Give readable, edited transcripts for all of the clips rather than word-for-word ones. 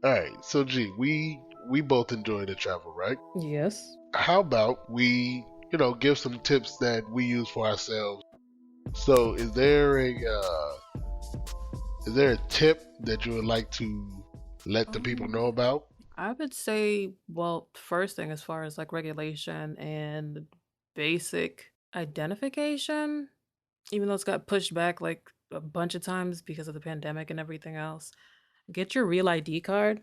All right, so G, we both enjoy the travel, right? Yes. How about we, give some tips that we use for ourselves? So, is there a tip that you would like to let the people know Um, about? I would say, well, first thing as far as like regulation and basic identification, even though it's got pushed back like a bunch of times because of the pandemic and everything else, get your real ID card,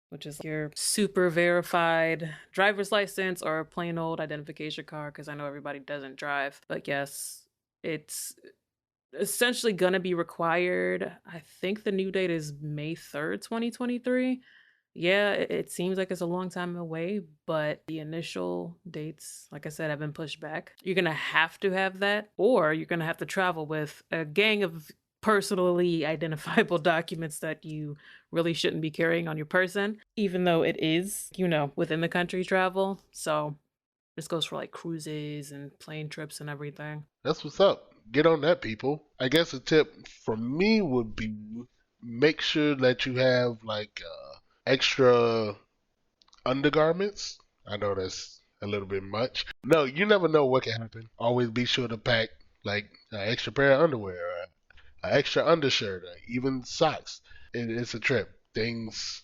which is your super verified driver's license or plain old identification card, because I know everybody doesn't drive. But yes, it's essentially going to be required. I think the new date is May 3rd, 2023. Yeah, it seems like it's a long time away, but the initial dates, like I said, have been pushed back. You're going to have that, or you're going to have to travel with a gang of personally identifiable documents that you really shouldn't be carrying on your person, even though it is, within the country travel. So this goes for like cruises and plane trips and everything. That's what's up. Get on that, people. I guess a tip from me would be make sure that you have like extra undergarments. I know that's a little bit much. No, you never know what can happen. Always be sure to pack like an extra pair of underwear, an extra undershirt, or even socks. It's a trip. Things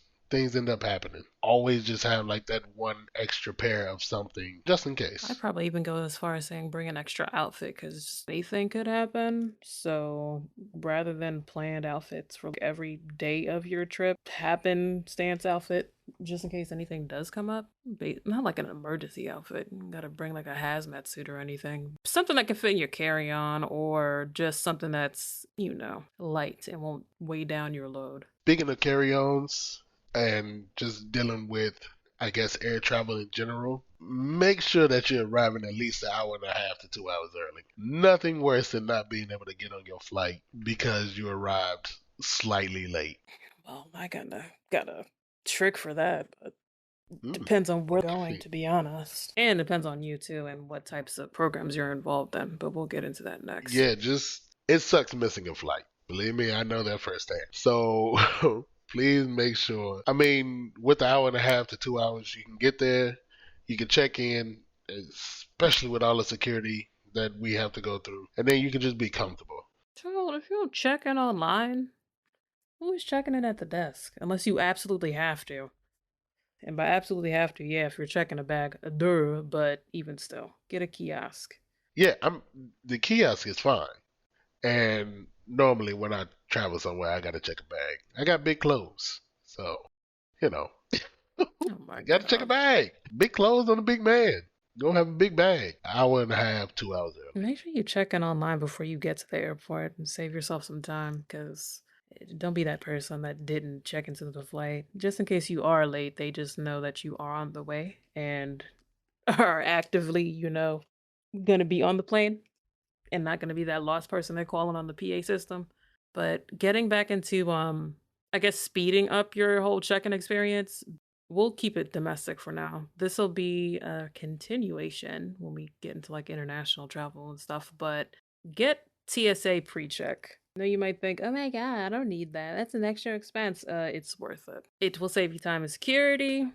end up happening. Always just have like that one extra pair of something just in I case. probably even go as far as saying bring an extra outfit because anything could happen. So rather than planned outfits for like every day of your trip, happenstance outfit just in case anything does come up. Not like an emergency outfit. You gotta bring like a hazmat suit or anything. Something that can fit in your carry on or just something that's, light and won't weigh down your load. Speaking of carry-ons and just dealing with, I guess, air travel in general, make sure that you're arriving at least an hour and a half to 2 hours early. Nothing worse than not being able to get on your flight because you arrived slightly late. Well, I got a trick for that, but Mm, depends on where you're going, okay. to be honest. And depends on you too and what types of programs you're involved in, but we'll get into that next. Yeah, just it sucks missing a flight. Believe me, I know that firsthand. So please make sure. I mean, with the hour and a half to 2 hours, you can get there, you can check in, especially with all the security that we have to go through, and then you can just be comfortable. So if you check in online, who's checking in at the desk? Unless you absolutely have to. And by absolutely have to, yeah, if you're checking a bag, but even still, get a kiosk. Yeah, I'm the kiosk is fine, and normally when I travel somewhere, I gotta check a bag. I got big clothes, so you know, Oh my I gotta check a god. bag. Big clothes on a big man. Go have a big bag. Hour and a half, 2 hours early. Make sure you check in online before you get to the airport and save yourself some time because don't be that person that didn't check into the flight. Just in case you are late, they just know that you are on the way and are actively, going to be on the plane and not going to be that lost person they're calling on the PA system. But getting back into, I guess, speeding up your whole check in experience, we'll keep it domestic for now. This will be a continuation when we get into like international travel and stuff, but get TSA pre check. I know you might think, oh my God, I don't need that. That's an extra expense. It's worth it. It will save you time and security,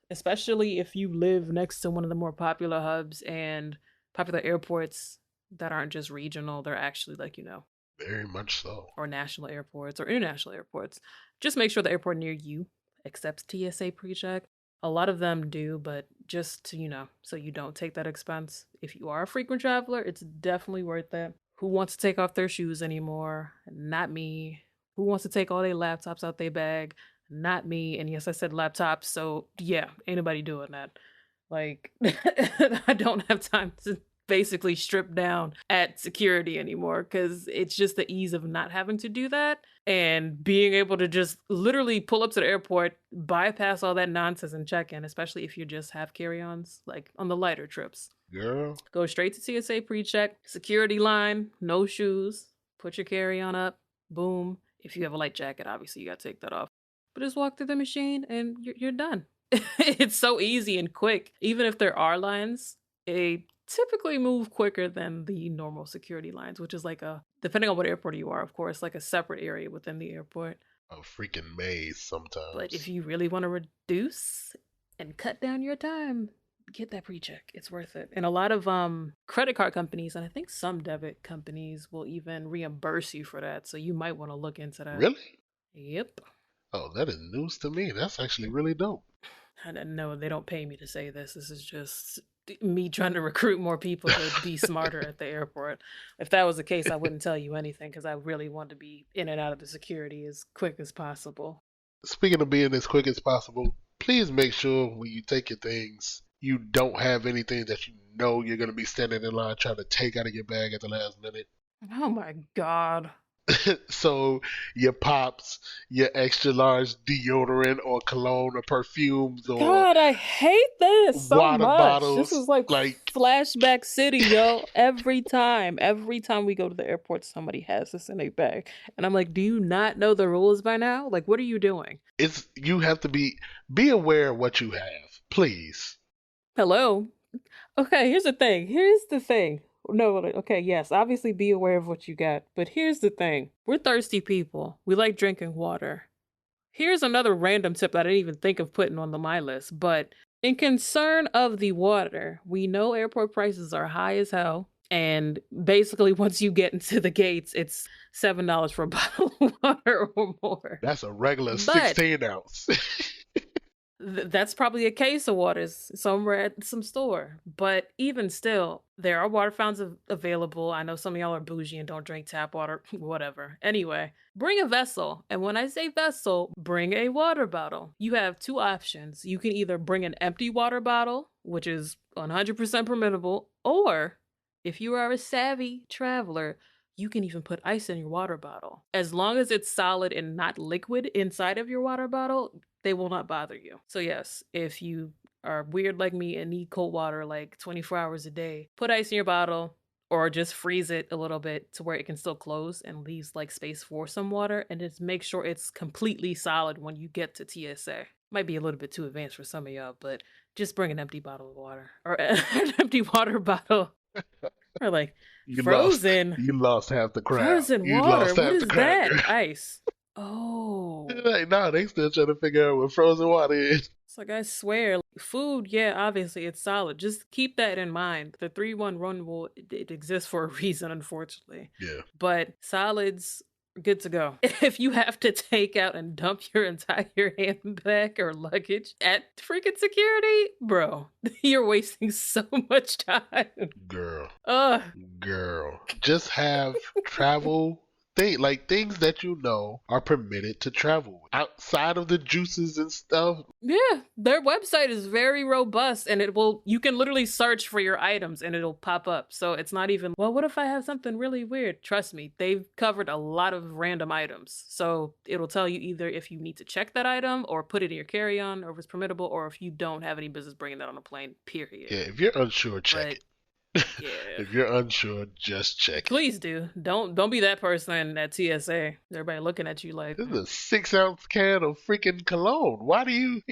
especially if you live next to one of the more popular hubs and popular airports that aren't just regional. They're actually like, Very much so. or national airports or international airports. Just make sure the airport near you accepts TSA pre-check. A lot of them do, but just to, so you don't take that expense. If you are a frequent traveler, it's definitely worth it. Who wants to take off their shoes anymore? Not me. Who wants to take all their laptops out their bag? Not me. And yes, I said laptops, so yeah, ain't nobody doing that. Like, I don't have time to basically strip down at security anymore because it's just the ease of not having to do that and being able to just literally pull up to the airport, bypass all that nonsense and check in, especially if you just have carry ons, like on the lighter trips. Girl, Go straight to TSA pre check, security line, no shoes, put your carry on up, boom. If you have a light jacket, obviously you got to take that off. But just walk through the machine and you're done. It's so easy and quick. Even if there are lines, they typically move quicker than the normal security lines, which is like depending on what airport you are, of course, like a separate area within the airport. A freaking maze But if sometimes. you really want to reduce and cut down your time, get that pre-check. It's worth it. And a lot of credit card companies and I think some debit companies will even reimburse you for that. So you might want to look into that. Really? Yep. Oh, that is news to me. That's actually really dope. And no, they don't pay me to say this. This is just me trying to recruit more people to be smarter at the airport. If that was the case, I wouldn't tell you anything because I really want to be in and out of the security as quick as possible. Speaking of being as quick as possible, please make sure when you take your things, you don't have anything that you know you're going to be standing in line trying to take out of your bag at the last minute. Oh my god. So your pops, your extra large deodorant or cologne or perfumes or God, I hate this so water much. This bottles, is like like flashback city, yo. Every time we go to the airport, somebody has this in a bag. And I'm like, do you not know the rules by now? Like, what are you doing? it's you have to be aware of what you have, please. Hello? Okay, here's the thing. Here's the thing. No, okay, yes, obviously be aware of what you got. But here's the thing. We're thirsty people. We like drinking water. Here's another random tip that I didn't even think of putting on my list. But in concern of the water, we know airport prices are high as hell. And basically, once you get into the gates, it's $7 for a bottle of water or more. That's a regular But 16 ounce. that's probably a case of waters somewhere at some store. But even still, there are water fountains available. I know some of y'all are bougie and don't drink tap water, whatever. Anyway, bring a vessel. And when I say vessel, bring a water bottle. You have two options. You can either bring an empty water bottle, which is 100% permittable, or if you are a savvy traveler, you can even put ice in your water bottle. As long as it's solid and not liquid inside of your water bottle, they will not bother you. So, yes, if you are weird like me and need cold water like 24 hours a day, put ice in your bottle or just freeze it a little bit to where it can still close and leaves like space for some water. And just make sure it's completely solid when you get to TSA. Might be a little bit too advanced for some of y'all, but just bring an empty bottle of water or an empty water bottle. Or like You lost. frozen. You lost half the crowd. Frozen You water. lost What half the is crowd, that? girl. Ice. Oh. Like, nah, they still trying to figure out what frozen water is. It's like I swear, food, yeah, obviously it's solid. Just keep that in mind. The 3-1 rule, it exists for a reason, unfortunately. Yeah. But solids, good to go. If you have to take out and dump your entire handbag or luggage at freaking security, bro, you're wasting so much time. Girl. Ugh. Girl. Just have travel things that you know are permitted to travel outside of the juices and stuff. Yeah, their website is very robust and you can literally search for your items and it'll pop up. So it's not even, well, what if I have something really weird? Trust me, they've covered a lot of random items. So it'll tell you either if you need to check that item or put it in your carry-on or if it's permittable or if you don't have any business bringing that on a plane, period. Yeah, if you're unsure, check But it. yeah. If you're unsure, just check it. Please do. Don't be that person at TSA. Everybody looking at you like, This is a 6 ounce can of freaking cologne. Why do you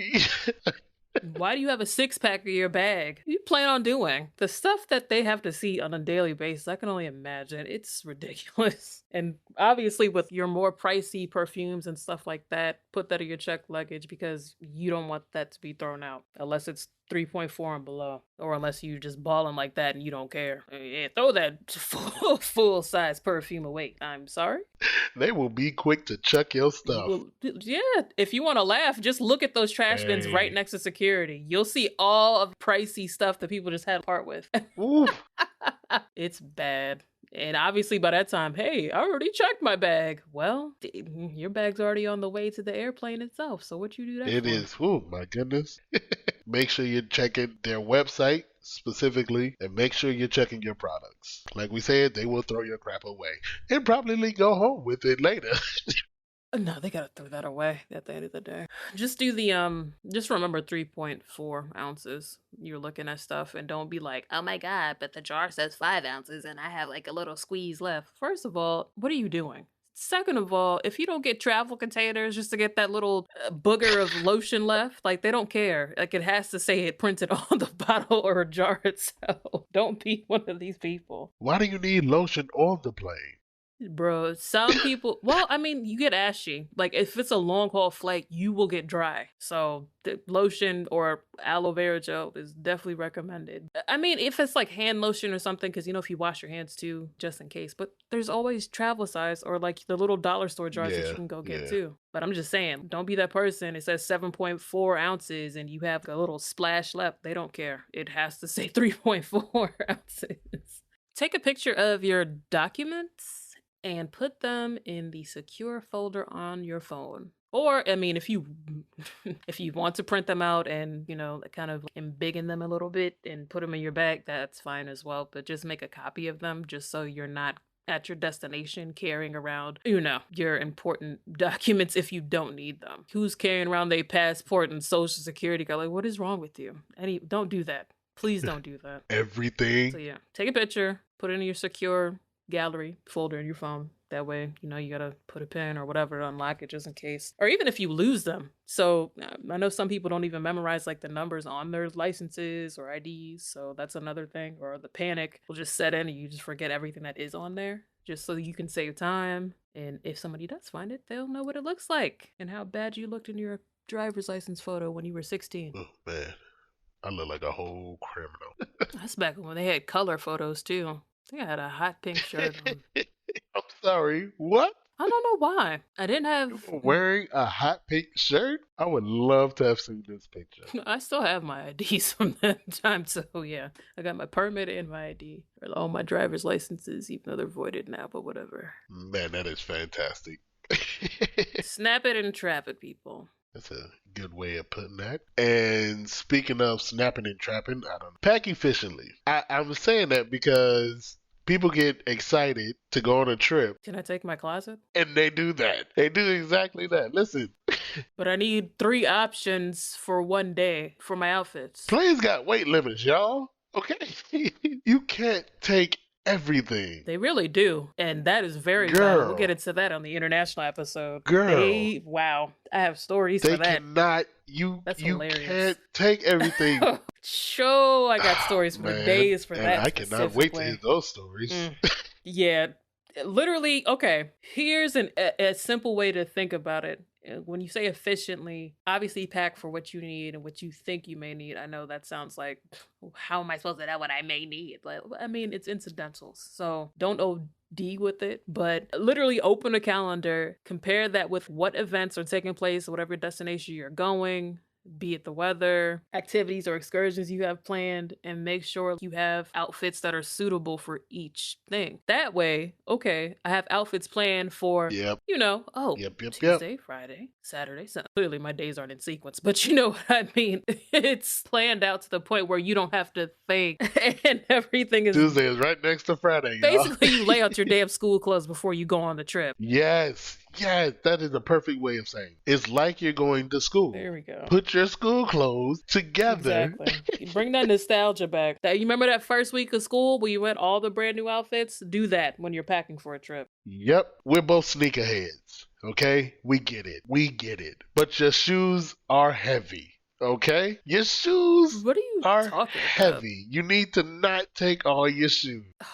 why do you have a 6-pack in your bag? What do you plan on doing? The stuff that they have to see on a daily basis, I can only imagine. It's ridiculous. And obviously, with your more pricey perfumes and stuff like that, put that in your checked luggage because you don't want that to be thrown out unless it's 3.4 and below, or unless you just balling like that and you don't care. Yeah, throw that full size perfume away. I'm sorry. They will be quick to chuck your stuff. Well, yeah, if you want to laugh, just look at those trash bins right next to security. You'll see all of the pricey stuff that people just had to part with. Ooh. It's bad. And obviously by that time, hey, I already checked my bag. Well, your bag's already on the way to the airplane itself. So what you do that It for? is. Oh my goodness. Make sure you're checking their website specifically and make sure you're checking your products. Like we said, they will throw your crap away and probably go home with it later. No, they gotta throw that away at the end of the day. Just do the just remember 3.4 ounces. You're looking at stuff and don't be like, oh my god, but the jar says 5 ounces and I have like a little squeeze left. First of all, what are you doing? Second of all, if you don't get travel containers just to get that little booger of lotion left, like they don't care. Like it has to say it printed on the bottle or jar itself. Don't be one of these people. Why do you need lotion on the plane? Bro, some people, well, I mean, you get ashy. Like, if it's a long haul flight, you will get dry. So, the lotion or aloe vera gel is definitely recommended. I mean, if it's like hand lotion or something, because if you wash your hands too, just in case. But there's always travel size or like the little dollar store jars that you Yeah, can go get yeah. too. But I'm just saying, don't be that person. It says 7.4 ounces and you have a little splash left. They don't care. It has to say 3.4 ounces. Take a picture of your documents and put them in the secure folder on your phone. Or, I mean, if you if you want to print them out and, kind of embiggen them a little bit and put them in your bag, that's fine as well. But just make a copy of them just so you're not at your destination carrying around, your important documents if you don't need them. Who's carrying around their passport and social security card? Like, what is wrong with you? Don't do that. Please don't do that. So Everything. yeah, take a picture, put it in your secure gallery folder in your phone. That way, you gotta put a pin or whatever to unlock it just in case. Or even if you lose them. So I know some people don't even memorize like the numbers on their licenses or IDs. So that's another thing. Or the panic will just set in and you just forget everything that is on there. Just so you can save time. And if somebody does find it, they'll know what it looks like and how bad you looked in your driver's license photo when you were 16. Oh man, I look like a whole criminal. That's back when they had color photos too. I think I had a hot pink shirt on. I'm sorry. What? I don't know why. I didn't You have. were wearing a hot pink shirt? I would love to have seen this picture. I still have my IDs from that time, so yeah. I got my permit and my ID. Or all my driver's licenses, even though they're voided now, but whatever. Man, that is fantastic. Snap it and trap it, people. That's a good way of putting that. And speaking of snapping and trapping, I don't know. Pack efficiently. I'm saying that because people get excited to go on a trip Can I take my closet? and they do that. They do exactly that. Listen, But I need 3 options for one day for my outfits. planes got weight limits, y'all. Okay? You can't take everything. They really do. And that is very valid. We'll get into that on the international episode. Girl. Wow. I have stories They for that. cannot, That's you hilarious. can't take everything. Sure, I got stories for Man, days for and that. I cannot wait to hear specifically. those stories. Yeah, literally. Okay, here's a simple way to think about it. When you say efficiently, obviously pack for what you need and what you think you may need. I know that sounds like, how am I supposed to know what I may need? But I mean, it's incidentals. So don't OD with it, but literally open a calendar, compare that with what events are taking place, whatever destination you're going, be it the weather, activities or excursions you have planned, and make sure you have outfits that are suitable for each thing. That way, okay, I have outfits planned for, Yep. Yep. Tuesday, Friday, Saturday, Sunday. Clearly my days aren't in sequence, but you know what I mean. It's planned out to the point where you don't have to think and everything is... Tuesday is right next to Friday, y'all. Basically, you lay out your damn school clothes before you go on the trip. Yes, that is the perfect way of saying it. It's like you're going to school. There we go. Put your school clothes together. Exactly. Bring that nostalgia back. You remember that first week of school where you went all the brand new outfits? Do that when you're packing for a trip. Yep, we're both sneakerheads. Okay, we get it. But your shoes are heavy. Okay, your shoes What are you are talking heavy. You need to not take all your shoes. about?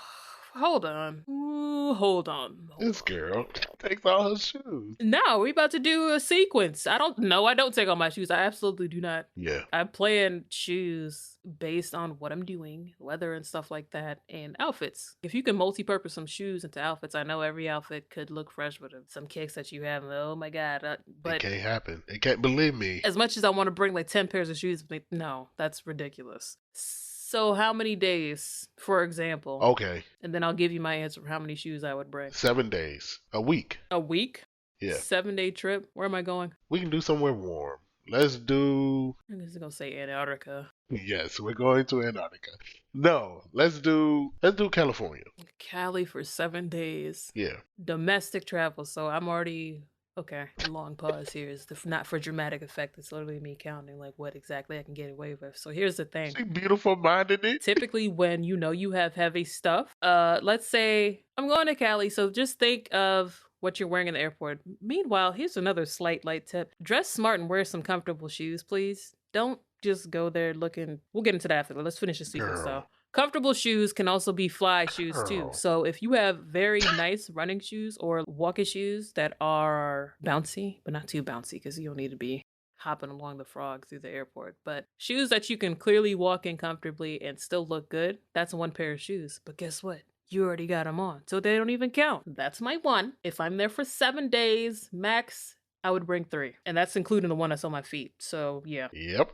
Hold on. Ooh, hold on. This girl takes all her shoes. No, we about to do a sequence. I don't take all my shoes. I absolutely do not. Yeah. I plan shoes based on what I'm doing, weather and stuff like that, and outfits. If you can multi-purpose some shoes into outfits, I know every outfit could look fresh with some kicks that you have. Oh my God. But it can't happen. It can't, believe me. as much as I want to bring like 10 pairs of shoes, no, that's ridiculous. So how many days, for example? Okay. And then I'll give you my answer for how many shoes I would bring. 7 days. A week. A week? Yeah. 7-day trip? Where am I going? We can do somewhere warm. Let's do... I'm just going to say Antarctica. Yes, we're going to Antarctica. No, let's do California. Cali for 7 days. Yeah. Domestic travel. So I'm already... Okay, long pause here is not for dramatic effect. It's literally me counting like what exactly I can get away with. So here's the thing. She beautiful minded it. Typically when you have heavy stuff, let's say I'm going to Cali, so just think of what you're wearing in the airport. Meanwhile, here's another slight light tip. Dress smart and wear some comfortable shoes, please. Don't just go there looking... We'll get into that after. Let's finish the sequence though. Comfortable shoes can also be fly shoes too. Girl. So if you have very nice running shoes or walking shoes that are bouncy, but not too bouncy because you don't need to be hopping along the frog through the airport, but shoes that you can clearly walk in comfortably and still look good, that's one pair of shoes. But guess what? You already got them on, so they don't even count. That's my one. If I'm there for 7 days max, I would bring 3. And that's including the one that's on my feet. So yeah. Yep.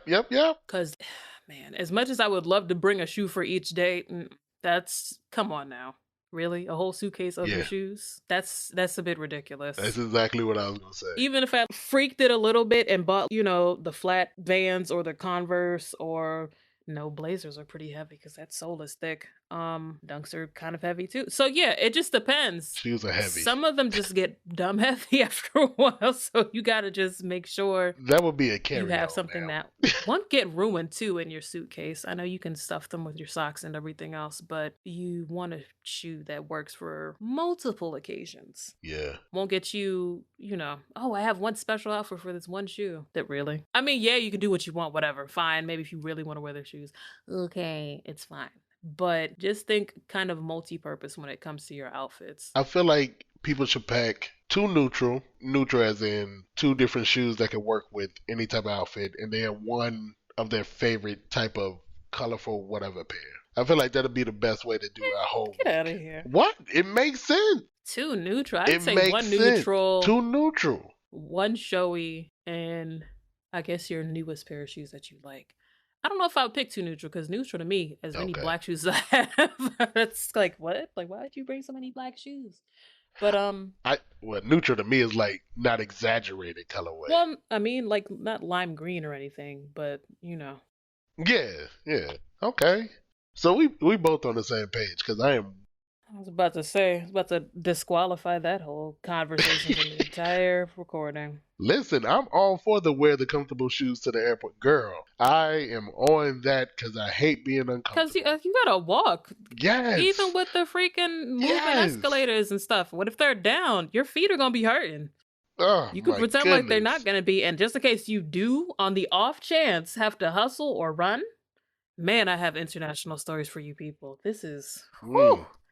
Yep. Because, man, as much as I would love to bring a shoe for each day, that's, come on now. Really? A whole suitcase of your shoes? That's a bit ridiculous. That's exactly what I was going to say. Even if I freaked it a little bit and bought, the flat Vans or the Converse or... No, Blazers are pretty heavy because that sole is thick. Dunks are kind of heavy too. So yeah, it just depends. Shoes are heavy. Some of them just get dumb heavy after a while, so you gotta just make sure that would be a carry-on. You have something that won't get ruined too in your suitcase. I know you can stuff them with your socks and everything else, but you want a shoe that works for multiple occasions. Yeah. Won't get you, oh, I have one special outfit for this one shoe. That really? I mean, yeah, you can do what you want, whatever. Fine. Maybe if you really want to wear their shoes. Okay, it's fine. But just think kind of multi-purpose when it comes to your outfits. I feel like people should pack 2 neutral as in 2 different shoes that can work with any type of outfit, and then 1 of their favorite type of colorful whatever pair. I feel like that'll be the best way to do a whole Get out of here. What? It makes sense. 2 neutral. I'd say 1 neutral. 2 neutral. 1 showy, and I guess your newest pair of shoes that you like. I don't know if I would pick 2 neutral, because neutral to me, as many black shoes as I have, it's like, what? Like, why did you bring so many black shoes? But, neutral to me is like not exaggerated colorway. Well, I mean, like, not lime green or anything, but, Yeah. Okay. So we both on the same page, because I was about to disqualify that whole conversation from the entire recording. Listen, I'm all for the wear the comfortable shoes to the airport. Girl, I am on that because I hate being uncomfortable. Because you gotta walk. Yes. Even with the freaking moving escalators and stuff. What if they're down? Your feet are gonna be hurting. Oh, you can pretend like they're not gonna be, and just in case you do, on the off chance, have to hustle or run, man, I have international stories for you people. This is...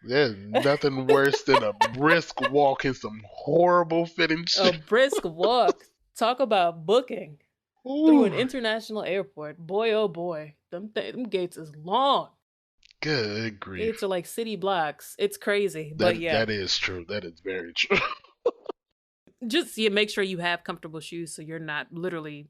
There's nothing worse than a brisk walk in some horrible fitting shit. A brisk walk. Talk about booking through an international airport. Boy, oh boy. Them gates is long. Good grief. Gates are like city blocks. It's crazy. But yeah. That is true. That is very true. Just make sure you have comfortable shoes so you're not literally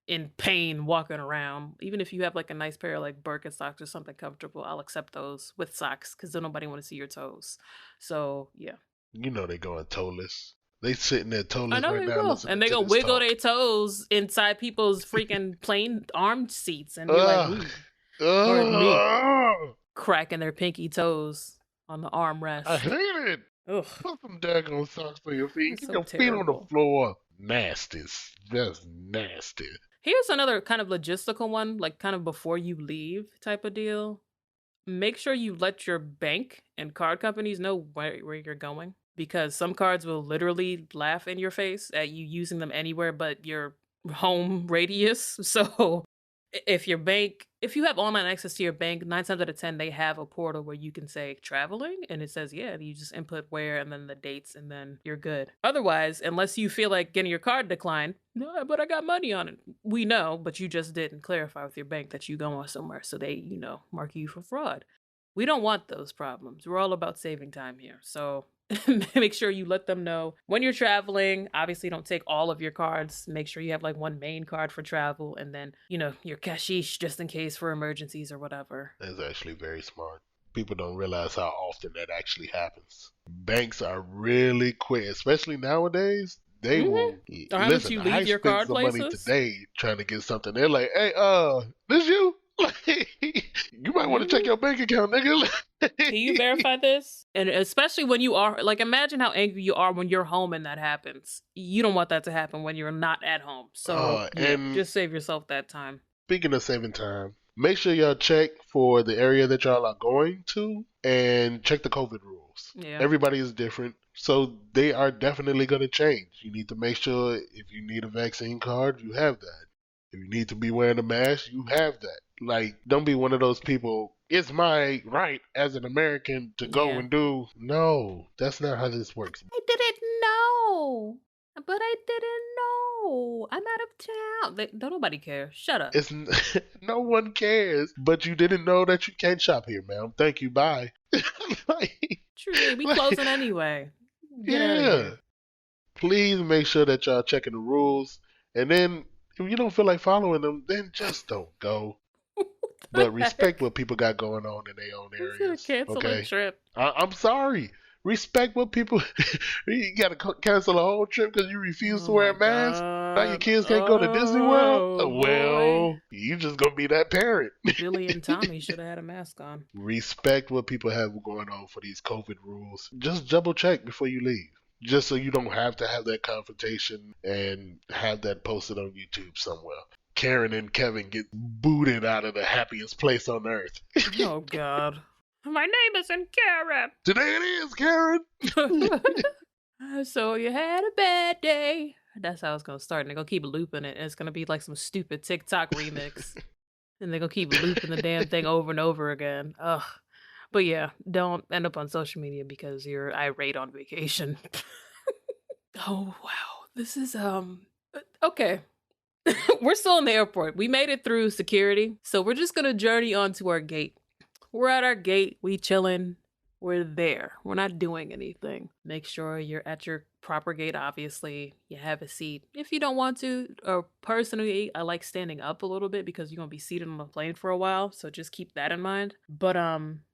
in pain walking around. Even if you have like a nice pair of like Birkenstocks or something comfortable, I'll accept those with socks because then nobody want to see your toes. So yeah. You know they going toeless. They sitting there toeless I know right they now. will. And they gonna wiggle their toes inside people's freaking plane armed seats and be like, pardon me, cracking their pinky toes on the armrest. I hate it. Ugh. Put some daggone socks on your feet. Get your feet on terrible. the floor. Nasty. Just nasty. Here's another kind of logistical one, like kind of before you leave type of deal. Make sure you let your bank and card companies know where you're going, because some cards will literally laugh in your face at you using them anywhere but your home radius. So if you have online access to your bank, 9 times out of 10, they have a portal where you can say traveling, and it says, yeah, you just input where and then the dates, and then you're good. Otherwise, unless you feel like getting your card declined, no, but I got money on it. We know, but you just didn't clarify with your bank that you going somewhere, so they, mark you for fraud. We don't want those problems. We're all about saving time here. So make sure you let them know when you're traveling. Obviously, don't take all of your cards. Make sure you have like one main card for travel, and then, your cashish just in case for emergencies or whatever. That's actually very smart. People don't realize how often that actually happens. Banks are really quick, especially nowadays. They will listen. You leave I your spent card some places? money today trying to get something. They're like, "Hey, this you? You might want to check your bank account, nigga." Can you verify this? And especially when you are, like, imagine how angry you are when you're home and that happens. You don't want that to happen when you're not at home. So just save yourself that time. Speaking of saving time, make sure y'all check for the area that y'all are going to and check the COVID rules. Yeah. Everybody is different, so they are definitely going to change. You need to make sure if you need a vaccine card, you have that. If you need to be wearing a mask, you have that. Like, don't be one of those people. It's my right as an American to go Yeah. and do. No, that's not how this works. I didn't know. But I didn't know. I'm out of town. Don't nobody care. Shut up. It's no one cares, but you didn't know that you can't shop here, ma'am. Thank you. Bye. like, Truly, we like, closing anyway. Get out of yeah. here. Please make sure that y'all checking the rules, and then if you don't feel like following them, then just don't go. What the But respect heck? what people got going on in their own I'm gonna areas. cancel a Okay, trip. I'm sorry. Respect what people. You got to cancel a whole trip because you refuse Oh to wear my a mask. Now your god. kids can't go to Disney World. Oh boy. Well, you just gonna be that parent. Billy and Tommy should have had a mask on. Respect what people have going on for these COVID rules. Just double check before you leave. Just so you don't have to have that confrontation and have that posted on YouTube somewhere. Karen and Kevin get booted out of the happiest place on earth. Oh god. My name isn't Karen. Today it is, Karen. So you had a bad day. That's how it's gonna start. And they're gonna keep looping it. And it's gonna be like some stupid TikTok remix. And they're gonna keep looping the damn thing over and over again. Ugh. But yeah, don't end up on social media because you're irate on vacation. Oh wow. This is okay. We're still in the airport. We made it through security. So we're just gonna journey on to our gate. We're at our gate, we chilling. We're there. We're not doing anything. Make sure you're at your proper gate, obviously. You have a seat. If you don't want to, or personally, I like standing up a little bit because you're gonna be seated on the plane for a while. So just keep that in mind. But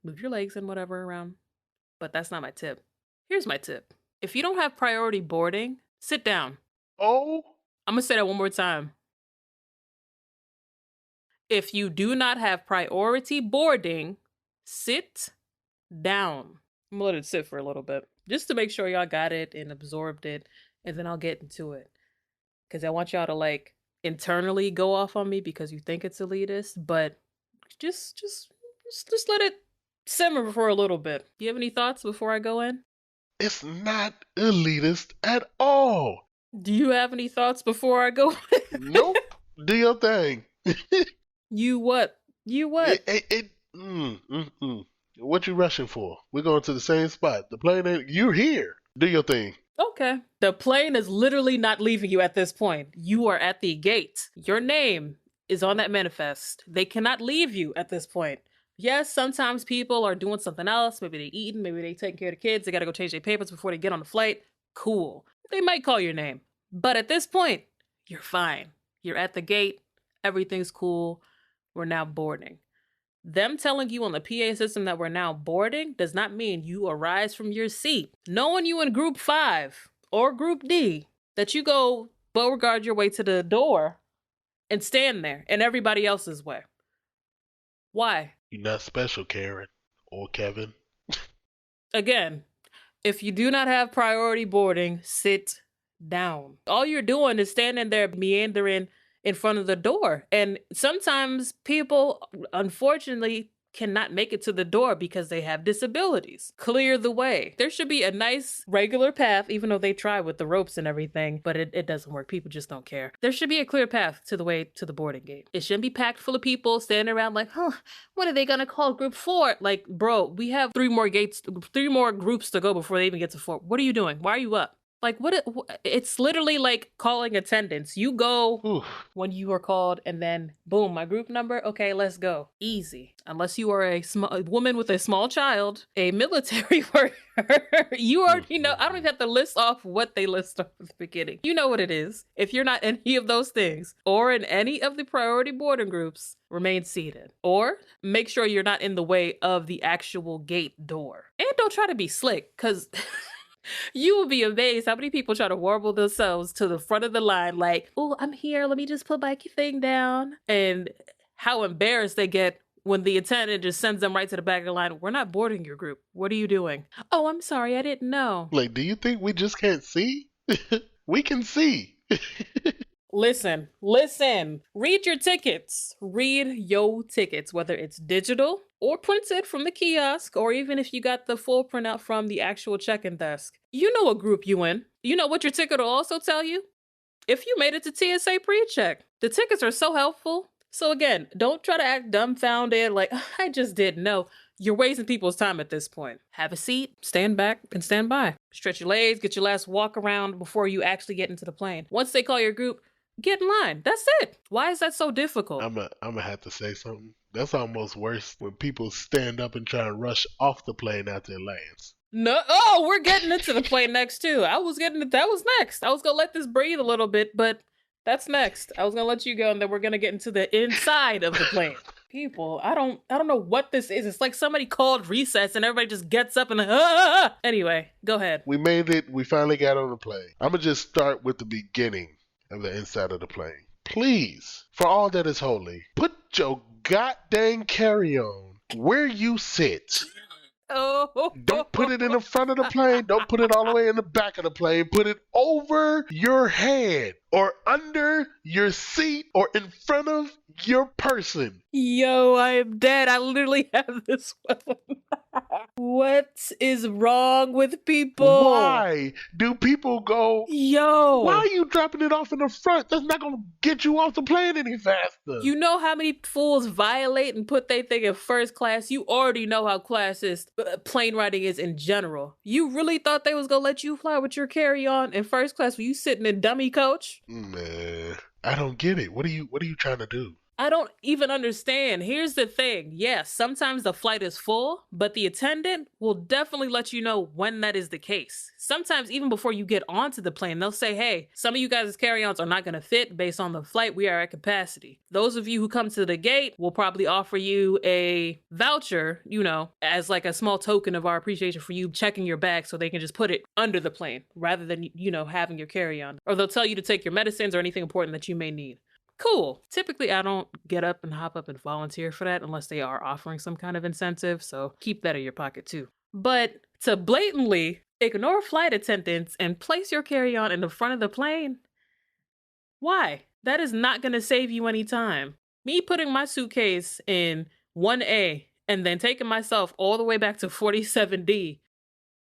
move your legs and whatever around. But that's not my tip. Here's my tip. If you don't have priority boarding, sit down. Oh, I'm gonna say that one more time. If you do not have priority boarding, sit down. I'm gonna let it sit for a little bit just to make sure y'all got it and absorbed it, and then I'll get into it because I want y'all to like internally go off on me because you think it's elitist, but just let it simmer for a little bit. Do you have any thoughts before I go in? it's not elitist at all. Do you have any thoughts before I go in? Nope. Do your thing. You what? You what? What you rushing for? We're going to the same spot. The plane ain't. You're here. Do your thing. Okay. The plane is literally not leaving you at this point. You are at the gate. Your name is on that manifest. They cannot leave you at this point. Yes, sometimes people are doing something else. Maybe they eating, maybe they taking care of the kids. They got to go change their papers before they get on the flight. Cool. They might call your name. But at this point, you're fine. You're at the gate. Everything's cool. We're now boarding. Them telling you on the PA system that we're now boarding does not mean you arise from your seat. Knowing you in group 5 or group D, that you go Beauregard your way to the door and stand there in everybody else's way. Why? You're not special, Karen or Kevin. Again, if you do not have priority boarding, sit down. All you're doing is standing there meandering in front of the door. And sometimes people, unfortunately, cannot make it to the door because they have disabilities. Clear the way. There should be a nice regular path, even though they try with the ropes and everything, but it doesn't work. People just don't care. There should be a clear path to the way to the boarding gate. It shouldn't be packed full of people standing around like, what are they gonna call group 4? Like, bro, we have 3 more groups to go before they even get to 4. What are you doing? Why are you up? Like, it's literally like calling attendance. You go when you are called, and then boom, my group number. Okay, let's go. Easy. Unless you are a woman with a small child, a military worker, you already know. I don't even have to list off what they list off at the beginning. You know what it is. If you're not any of those things, or in any of the priority boarding groups, remain seated. Or make sure you're not in the way of the actual gate door. And don't try to be slick, because... You will be amazed how many people try to warble themselves to the front of the line like, oh, I'm here. Let me just put my thing down. And how embarrassed they get when the attendant just sends them right to the back of the line. We're not boarding your group. What are you doing? Oh, I'm sorry. I didn't know. Like, do you think we just can't see? We can see. Listen. Read your tickets. Read your tickets, whether it's digital or printed from the kiosk, or even if you got the full printout from the actual check-in desk. You know what group you in. You know what your ticket will also tell you? If you made it to TSA pre-check. The tickets are so helpful. So again, don't try to act dumbfounded like I just didn't know. You're wasting people's time at this point. Have a seat, stand back, and stand by. Stretch your legs, get your last walk around before you actually get into the plane. Once they call your group, get in line. That's it. Why is that so difficult? I'm gonna have to say something. That's almost worse when people stand up and try and rush off the plane after it lands. No, oh, we're getting into the plane next too. That was next. I was gonna let this breathe a little bit, but that's next. I was gonna let you go, and then we're gonna get into the inside of the plane. People, I don't know what this is. It's like somebody called recess, and everybody just gets up and Anyway, go ahead. We made it. We finally got on the plane. I'm gonna just start with the beginning of the inside of the plane. Please, for all that is holy, put your goddamn carry-on where you sit. Oh. Don't put it in the front of the plane. Don't put it all the way in the back of the plane. Put it over your head or under your seat or in front of your person. Yo, I am dead. I literally have this weapon. What is wrong with people? Why do people go, yo, why are you dropping it off in the front? That's not going to get you off the plane any faster. You know how many fools violate and put their thing in first class? You already know how classist plane riding is in general. You really thought they was going to let you fly with your carry-on in first class when you sitting in dummy coach? Man, I don't get it. What are you trying to do? I don't even understand. Here's the thing. Yes, sometimes the flight is full, but the attendant will definitely let you know when that is the case. Sometimes even before you get onto the plane, they'll say, hey, some of you guys' carry-ons are not going to fit based on the flight. We are at capacity. Those of you who come to the gate will probably offer you a voucher, as like a small token of our appreciation for you checking your bag so they can just put it under the plane rather than, having your carry-on. Or they'll tell you to take your medicines or anything important that you may need. Cool. Typically, I don't get up and hop up and volunteer for that unless they are offering some kind of incentive, so keep that in your pocket too. But to blatantly ignore flight attendants and place your carry-on in the front of the plane, why? That is not going to save you any time. Me putting my suitcase in 1A and then taking myself all the way back to 47D,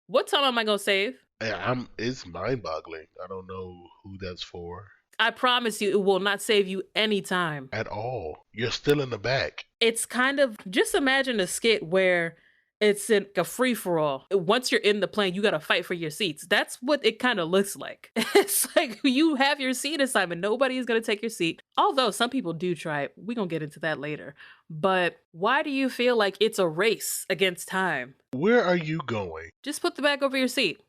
what time am I going to save? It's mind-boggling. I don't know who that's for. I promise you, it will not save you any time. At all. You're still in the back. It's kind of, just imagine a skit where it's like a free-for-all. Once you're in the plane, you gotta fight for your seats. That's what it kind of looks like. It's like you have your seat assignment. Nobody is gonna take your seat. Although some people do try it. We're gonna get into that later. But why do you feel like it's a race against time? Where are you going? Just put the bag over your seat.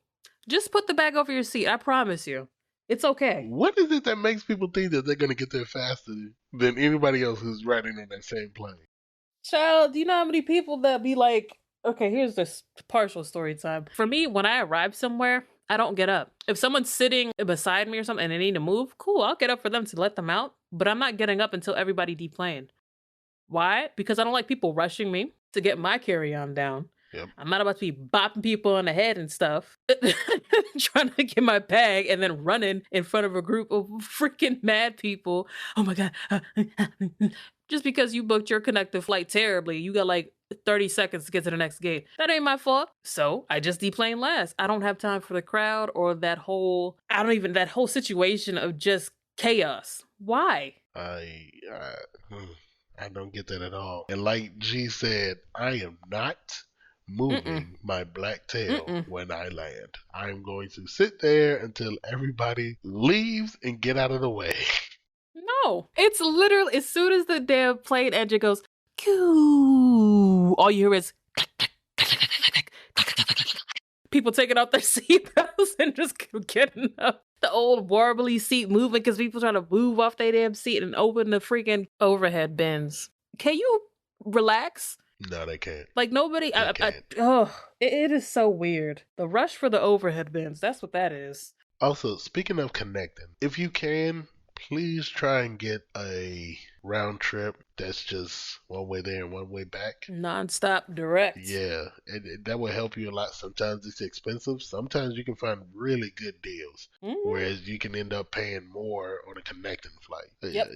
Just put the bag over your seat. I promise you. It's okay. What is it that makes people think that they're going to get there faster than anybody else who's riding on that same plane? Child, do you know how many people that be like, okay, here's this partial story time. For me, when I arrive somewhere, I don't get up. If someone's sitting beside me or something and they need to move, cool, I'll get up for them to let them out. But I'm not getting up until everybody deplaned. Why? Because I don't like people rushing me to get my carry-on down. Yep. I'm not about to be bopping people on the head and stuff, trying to get my bag and then running in front of a group of freaking mad people. Oh my God. Just because you booked your connecting flight terribly, you got like 30 seconds to get to the next gate. That ain't my fault. So I just deplaned last. I don't have time for the crowd or that whole situation of just chaos. Why? I don't get that at all. And like G said, I am not moving my black tail when I land. I'm going to sit there until everybody leaves and get out of the way. No, it's literally as soon as the damn plane engine goes, all you hear is people taking off their seatbelts and just getting up. The old warbly seat moving because people trying to move off their damn seat and open the freaking overhead bins. Can you relax? No, they can't. Like nobody. It is so weird. The rush for the overhead bins. That's what that is. Also, speaking of connecting, if you can, please try and get a round trip that's just one way there and one way back. Non-stop direct. Yeah, that will help you a lot. Sometimes it's expensive. Sometimes you can find really good deals, whereas you can end up paying more on a connecting flight. Yep.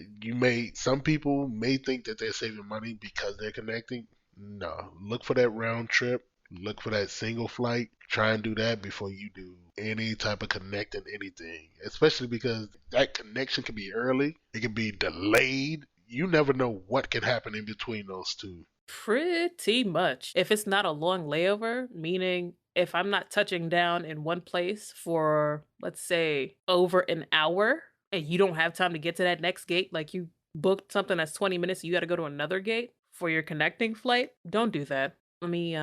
Some people may think that they're saving money because they're connecting. No, look for that round trip. Look for that single flight. Try and do that before you do any type of connecting anything, especially because that connection can be early. It can be delayed. you never know what can happen in between those two. Pretty much. If it's not a long layover, meaning if I'm not touching down in one place for, let's say, over an hour, and you don't have time to get to that next gate, like you booked something that's 20 minutes, you got to go to another gate for your connecting flight, don't do that. Let me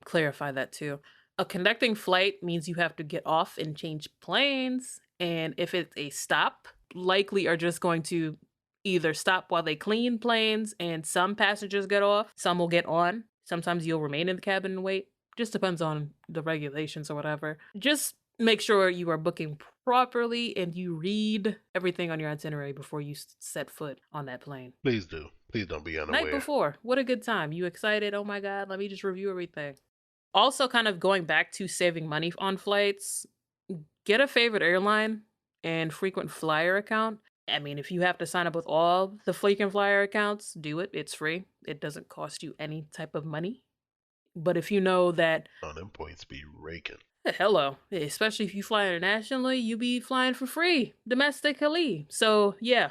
clarify that too. A connecting flight means you have to get off and change planes, and if it's a stop, likely are just going to either stop while they clean planes and some passengers get off, some will get on. Sometimes you'll remain in the cabin and wait. Just depends on the regulations or whatever. Just make sure you are booking properly and you read everything on your itinerary before you set foot on that plane. Please do. Please don't be Night unaware. before, what a good time. You excited? Oh my God, let me just review everything. Also, kind of going back to saving money on flights, get a favorite airline and frequent flyer account. I mean, if you have to sign up with all the frequent flyer accounts, do it. It's free. It doesn't cost you any type of money. But if you know that, On them points be raking. hello, especially if you fly internationally, you be flying for free domestically. So yeah,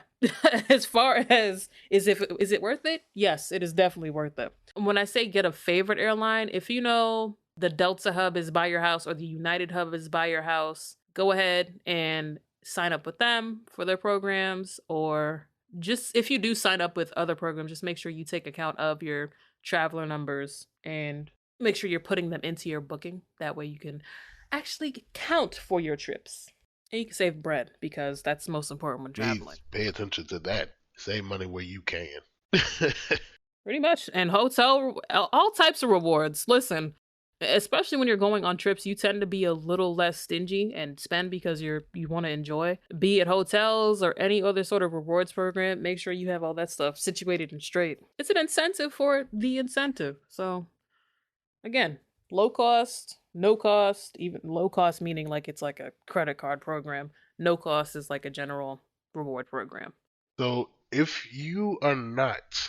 as far as is it worth it? Yes, it is definitely worth it. When I say get a favorite airline, if you know the Delta hub is by your house or the United hub is by your house, go ahead and sign up with them for their programs. Or just if you do sign up with other programs, just make sure you take account of your traveler numbers and make sure you're putting them into your booking. That way you can actually count for your trips. And you can save bread because that's most important when traveling. Please pay attention to that. Save money where you can. Pretty much. And all types of rewards. Listen, especially when you're going on trips, you tend to be a little less stingy and spend because you want to enjoy. Be it hotels or any other sort of rewards program, make sure you have all that stuff situated and straight. It's an incentive for the incentive. So again, low cost, no cost, even low cost meaning like it's like a credit card program. No cost is like a general reward program. So if you are not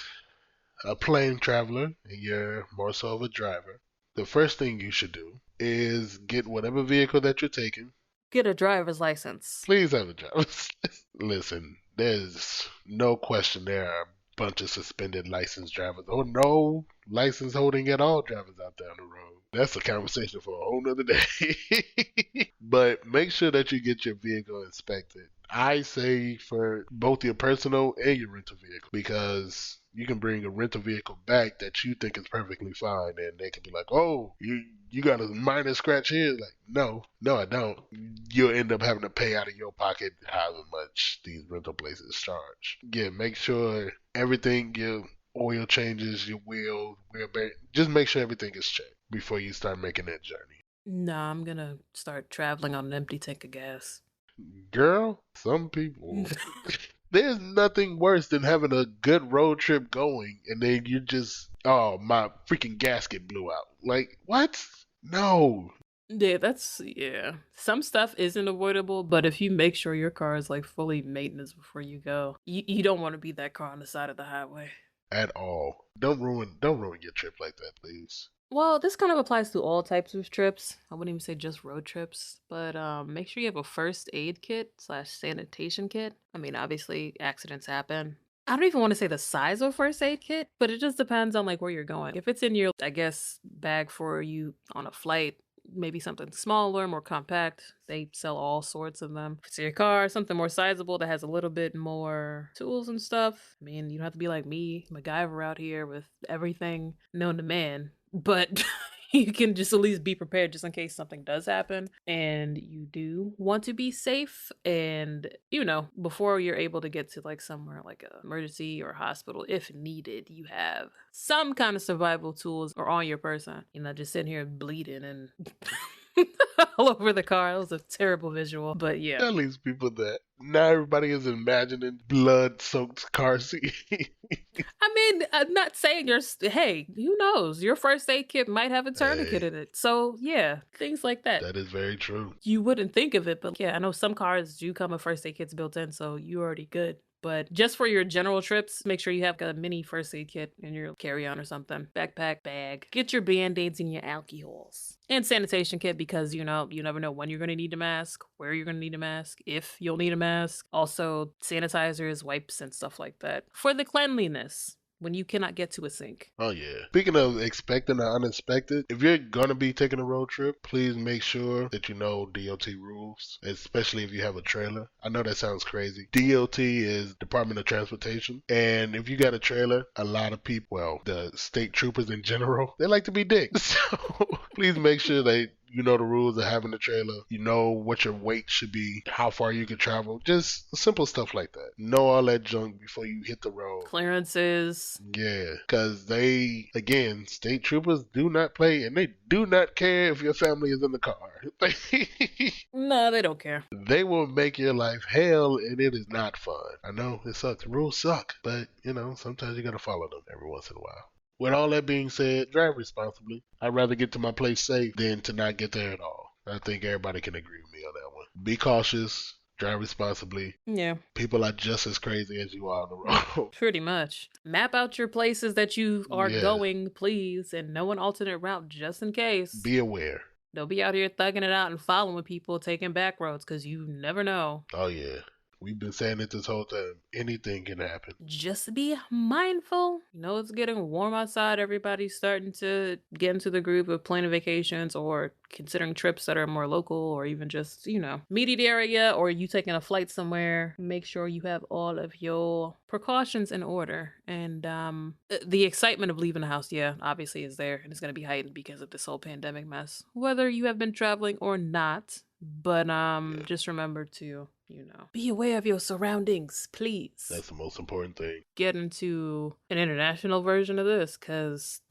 a plane traveler and you're more so of a driver, the first thing you should do is get whatever vehicle that you're taking. Get a driver's license. Please have a driver's license. Listen, there's no question there are a bunch of suspended license drivers or no license holding at all drivers out there on the road. That's a conversation for a whole nother day. But make sure that you get your vehicle inspected. I say for both your personal and your rental vehicle, because you can bring a rental vehicle back that you think is perfectly fine, and they can be like, "Oh, you got a minor scratch here." Like, no, I don't. You'll end up having to pay out of your pocket however much these rental places charge. Yeah, make sure everything, your oil changes, your wheel bearing, just make sure everything is checked before you start making that journey. Nah, I'm gonna start traveling on an empty tank of gas. Girl, some people. There's nothing worse than having a good road trip going and then you just, oh, my freaking gasket blew out. Like, what? No. Yeah. Some stuff isn't avoidable, but if you make sure your car is like fully maintenance before you go, you don't want to be that car on the side of the highway. At all. Don't ruin your trip like that, please. Well, this kind of applies to all types of trips. I wouldn't even say just road trips, but make sure you have a first aid kit / sanitation kit. I mean, obviously accidents happen. I don't even want to say the size of a first aid kit, but it just depends on like where you're going. If it's in your, I guess, bag for you on a flight, maybe something smaller, more compact. They sell all sorts of them. If it's in your car, something more sizable that has a little bit more tools and stuff. I mean, you don't have to be like me, MacGyver out here with everything known to man. But you can just at least be prepared just in case something does happen. And you do want to be safe. And, before you're able to get to like somewhere like an emergency or hospital, if needed, you have some kind of survival tools or on your person. Just sitting here bleeding and all over the car. It was a terrible visual. But yeah. Tell these people that. Now everybody is imagining blood-soaked car seat. I mean, I'm not saying hey, who knows? Your first aid kit might have a tourniquet in it. So, yeah, things like that. That is very true. You wouldn't think of it, but yeah, I know some cars do come with first aid kits built in, so you're already good. But just for your general trips, make sure you have a mini first aid kit in your carry-on or something. Backpack, bag. Get your band-aids and your alcohols. And sanitation kit because, you never know when you're going to need a mask, where you're going to need a mask, if you'll need a mask. Also, sanitizers, wipes, and stuff like that. For the cleanliness. When you cannot get to a sink. Oh, yeah. Speaking of expecting the unexpected, if you're going to be taking a road trip, please make sure that you know DOT rules, especially if you have a trailer. I know that sounds crazy. DOT is Department of Transportation. And if you got a trailer, a lot of people, well, the state troopers in general, they like to be dicks. So please make sure that you know the rules of having a trailer. You know what your weight should be, how far you can travel. Just simple stuff like that. Know all that junk before you hit the road. Clearances. Yeah, because they, again, state troopers do not play, and they do not care if your family is in the car. No, they don't care. They will make your life hell, and it is not fun. I know, it sucks. Rules suck, but, sometimes you gotta follow them every once in a while. With all that being said, drive responsibly. I'd rather get to my place safe than to not get there at all. I think everybody can agree with me on that one. Be cautious. Drive responsibly. Yeah. People are just as crazy as you are on the road. Pretty much. Map out your places that you are going, please, and know an alternate route just in case. Be aware. Don't be out here thugging it out and following people taking back roads because you never know. Oh, yeah. We've been saying it this whole time. Anything can happen. Just be mindful. It's getting warm outside. Everybody's starting to get into the groove of planning vacations or considering trips that are more local or even just, immediate area or you taking a flight somewhere. Make sure you have all of your precautions in order. And the excitement of leaving the house, obviously is there. And it's going to be heightened because of this whole pandemic mess. Whether you have been traveling or not. But just remember to, be aware of your surroundings, please. That's the most important thing. Get into an international version of this, because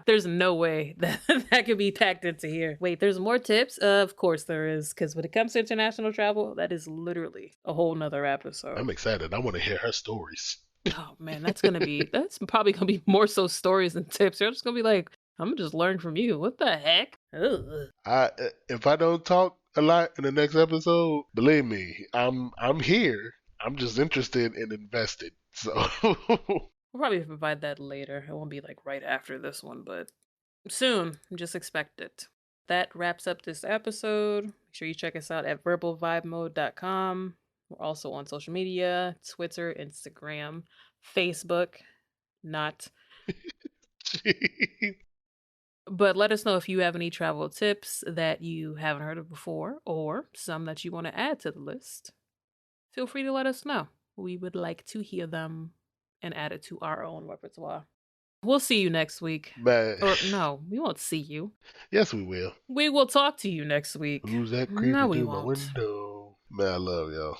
there's no way that could be packed into here. Wait, there's more tips? Of course there is, because when it comes to international travel, that is literally a whole nother episode. I'm excited. I want to hear her stories. Oh, man, that's probably going to be more so stories than tips. You're just going to be like, I'm gonna just learn from you. What the heck? Ugh. If I don't talk a lot in the next episode, believe me, I'm here. I'm just interested and invested. So we'll probably provide that later. It won't be like right after this one, but soon. Just expect it. That wraps up this episode. Make sure you check us out at verbalvibemode.com. We're also on social media: Twitter, Instagram, Facebook. Not. But let us know if you have any travel tips that you haven't heard of before or some that you want to add to the list. Feel free to let us know. We would like to hear them and add it to our own repertoire. We'll see you next week. Or no, we won't see you. Yes, we will. We will talk to you next week. Who's that creeping through my window? Man, I love y'all.